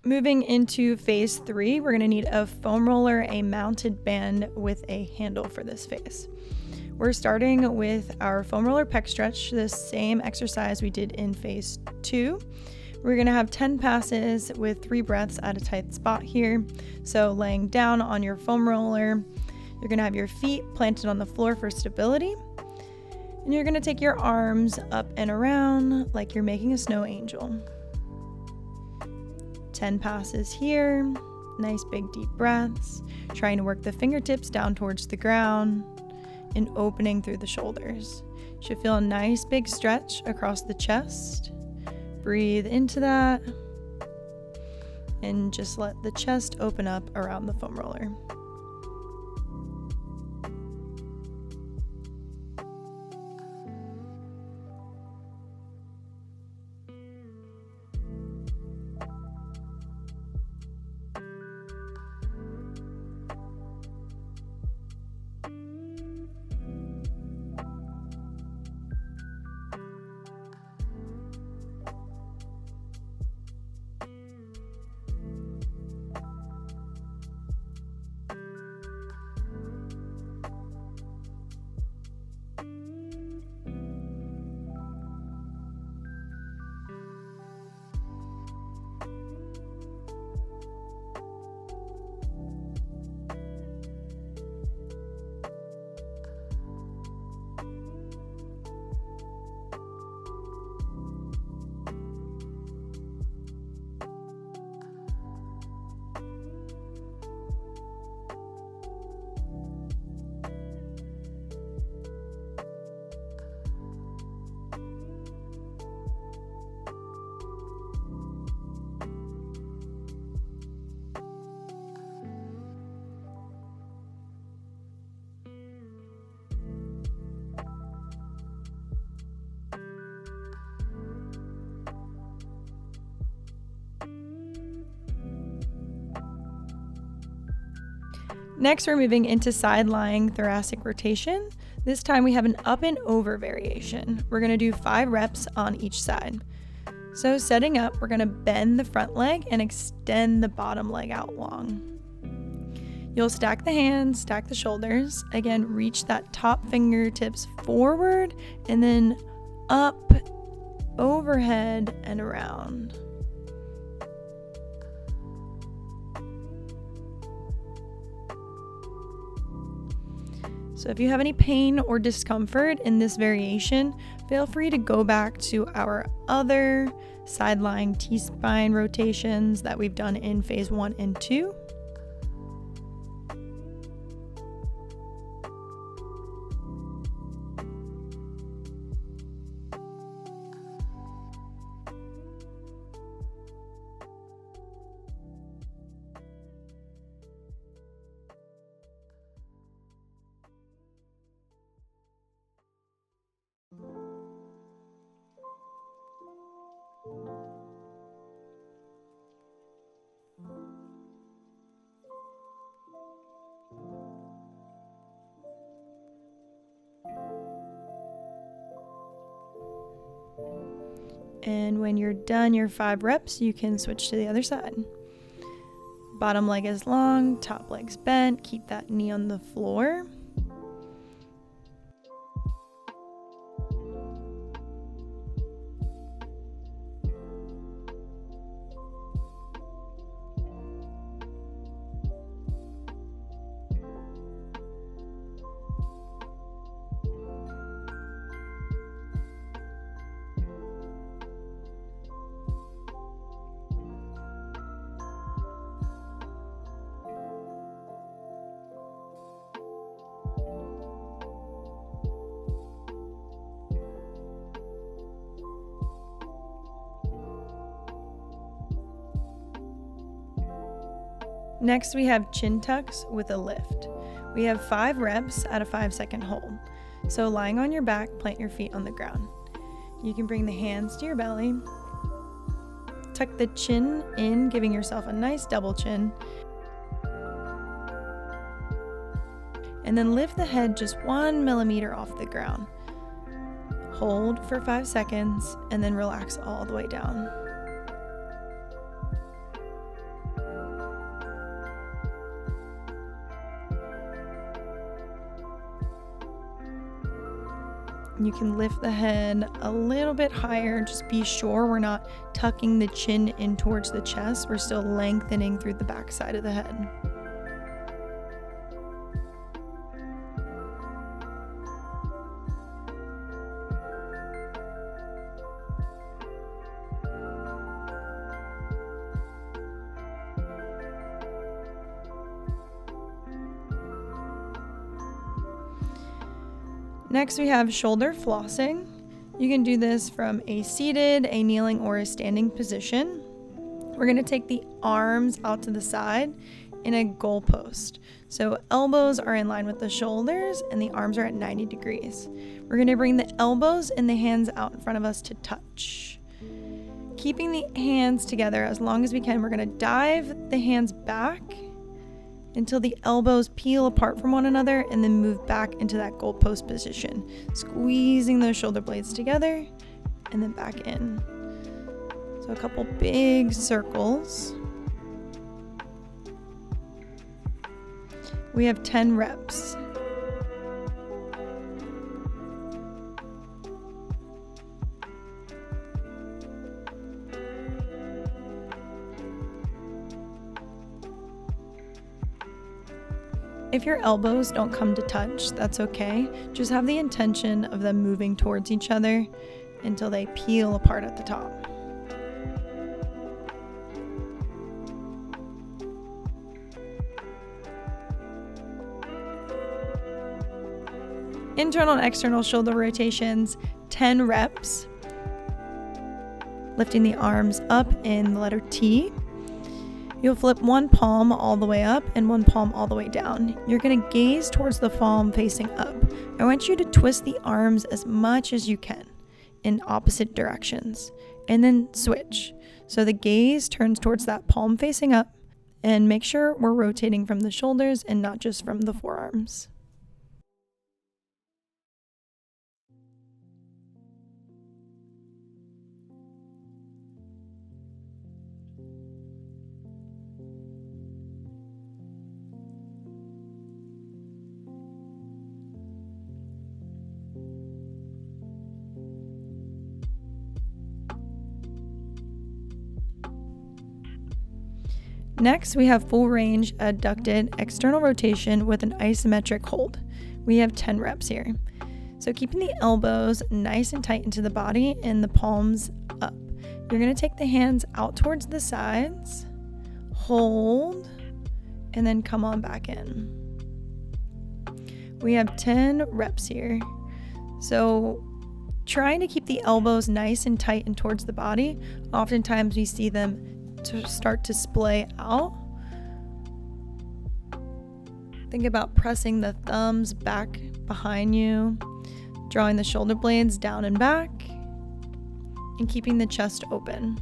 Moving into phase 3, we're going to need a foam roller, a mounted band with a handle for this phase. We're starting with our foam roller pec stretch, the same exercise we did in phase 2. We're going to have 10 passes with 3 breaths at a tight spot here. So laying down on your foam roller, you're going to have your feet planted on the floor for stability. And you're going to take your arms up and around like you're making a snow angel. 10 passes here, nice big deep breaths, trying to work the fingertips down towards the ground and opening through the shoulders. You should feel a nice big stretch across the chest. Breathe into that and just let the chest open up around the foam roller. Next, we're moving into side lying thoracic rotation. This time we have an up and over variation. We're going to do 5 reps on each side. So setting up, we're going to bend the front leg and extend the bottom leg out long. You'll stack the hands, stack the shoulders. Again, reach that top fingertips forward and then up, overhead, and around. So if you have any pain or discomfort in this variation, feel free to go back to our other side lying T-spine rotations that we've done in phase 1 and 2. And when you're done your 5 reps, you can switch to the other side. Bottom leg is long, top leg's bent. Keep that knee on the floor. Next, we have chin tucks with a lift. We have 5 reps at a 5-second hold. So lying on your back, plant your feet on the ground. You can bring the hands to your belly. Tuck the chin in, giving yourself a nice double chin. And then lift the head just 1 millimeter off the ground. Hold for 5 seconds and then relax all the way down. You can lift the head a little bit higher. Just be sure we're not tucking the chin in towards the chest. We're still lengthening through the back side of the head. Next, we have shoulder flossing. You can do this from a seated, a kneeling, or a standing position. We're going to take the arms out to the side in a goalpost. So elbows are in line with the shoulders and the arms are at 90 degrees. We're going to bring the elbows and the hands out in front of us to touch. Keeping the hands together as long as we can, we're going to dive the hands back until the elbows peel apart from one another and then move back into that goalpost position, squeezing those shoulder blades together and then back in. So a couple big circles. We have 10 reps. If your elbows don't come to touch, that's okay. Just have the intention of them moving towards each other until they peel apart at the top. Internal and external shoulder rotations, 10 reps. Lifting the arms up in the letter T. You'll flip one palm all the way up and one palm all the way down. You're going to gaze towards the palm facing up. I want you to twist the arms as much as you can in opposite directions and then switch. So the gaze turns towards that palm facing up, and make sure we're rotating from the shoulders and not just from the forearms. Next, we have full range adducted external rotation with an isometric hold. We have 10 reps here. So keeping the elbows nice and tight into the body and the palms up. You're going to take the hands out towards the sides, hold, and then come on back in. We have 10 reps here. So trying to keep the elbows nice and tight and towards the body. Oftentimes we see them to start to splay out. Think about pressing the thumbs back behind you, drawing the shoulder blades down and back, and keeping the chest open.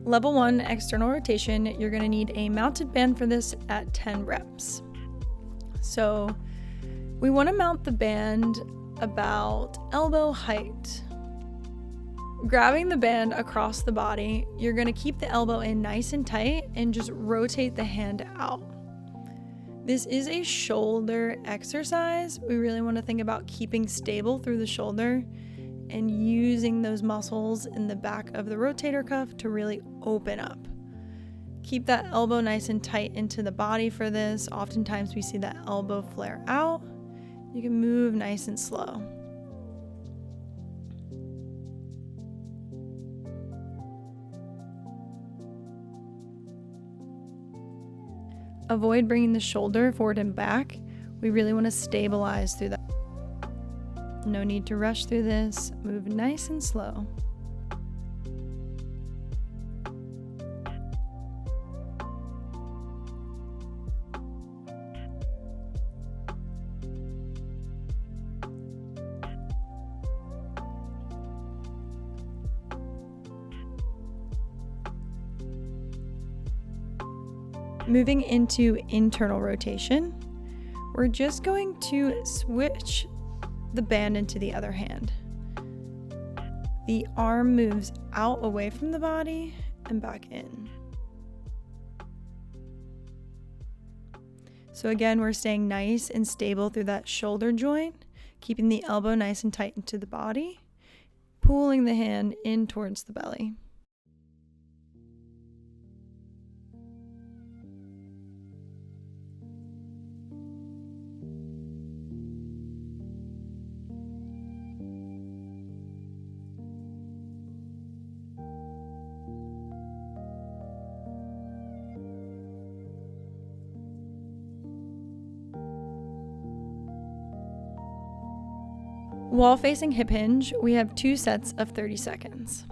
Level 1 external rotation, you're going to need a mounted band for this at 10 reps. So we want to mount the band about elbow height. Grabbing the band across the body, you're going to keep the elbow in nice and tight and just rotate the hand out. This is a shoulder exercise. We really want to think about keeping stable through the shoulder and using those muscles in the back of the rotator cuff to really open up. Keep that elbow nice and tight into the body for this. Oftentimes we see that elbow flare out. You can move nice and slow. Avoid bringing the shoulder forward and back. We really want to stabilize through that. No need to rush through this. Move nice and slow. Moving into internal rotation, We're just going to switch the band into the other hand. The arm moves out away from the body and back in. So again, we're staying nice and stable through that shoulder joint, keeping the elbow nice and tight into the body, pulling the hand in towards the belly. Wall facing hip hinge, we have 2 sets of 30 seconds.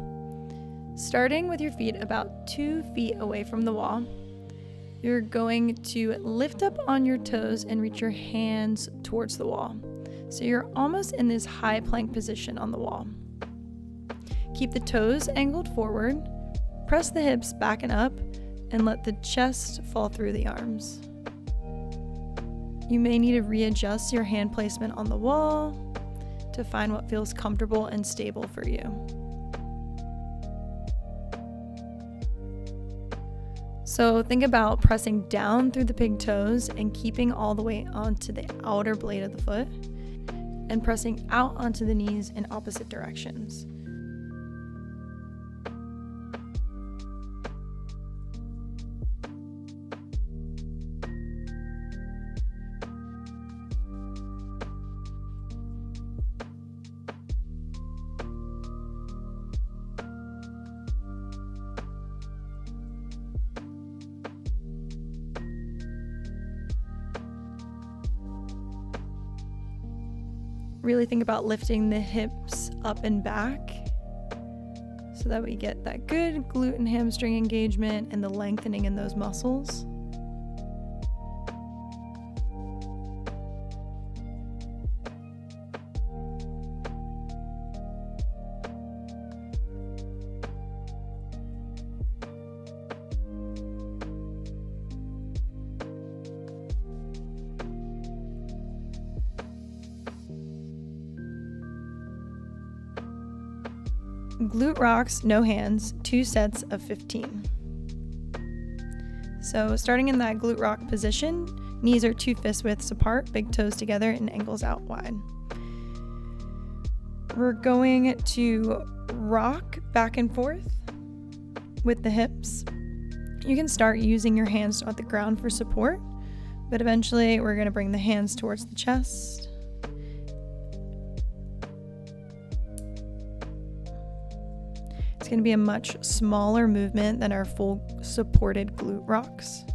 Starting with your feet about 2 feet away from the wall, you're going to lift up on your toes and reach your hands towards the wall. So you're almost in this high plank position on the wall. Keep the toes angled forward, press the hips back and up, and let the chest fall through the arms. You may need to readjust your hand placement on the wall to find what feels comfortable and stable for you. So think about pressing down through the big toes and keeping all the way onto the outer blade of the foot, and pressing out onto the knees in opposite directions. Really think about lifting the hips up and back so that we get that good glute and hamstring engagement and the lengthening in those muscles. Glute rocks, no hands, 2 sets of 15. So starting in that glute rock position, knees are 2 fist widths apart, big toes together and ankles out wide. We're going to rock back and forth with the hips. You can start using your hands on the ground for support, but eventually we're going to bring the hands towards the chest. It's going to be a much smaller movement than our full supported glute rocks.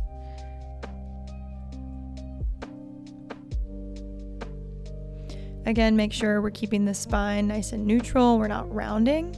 Again, make sure we're keeping the spine nice and neutral. We're not rounding.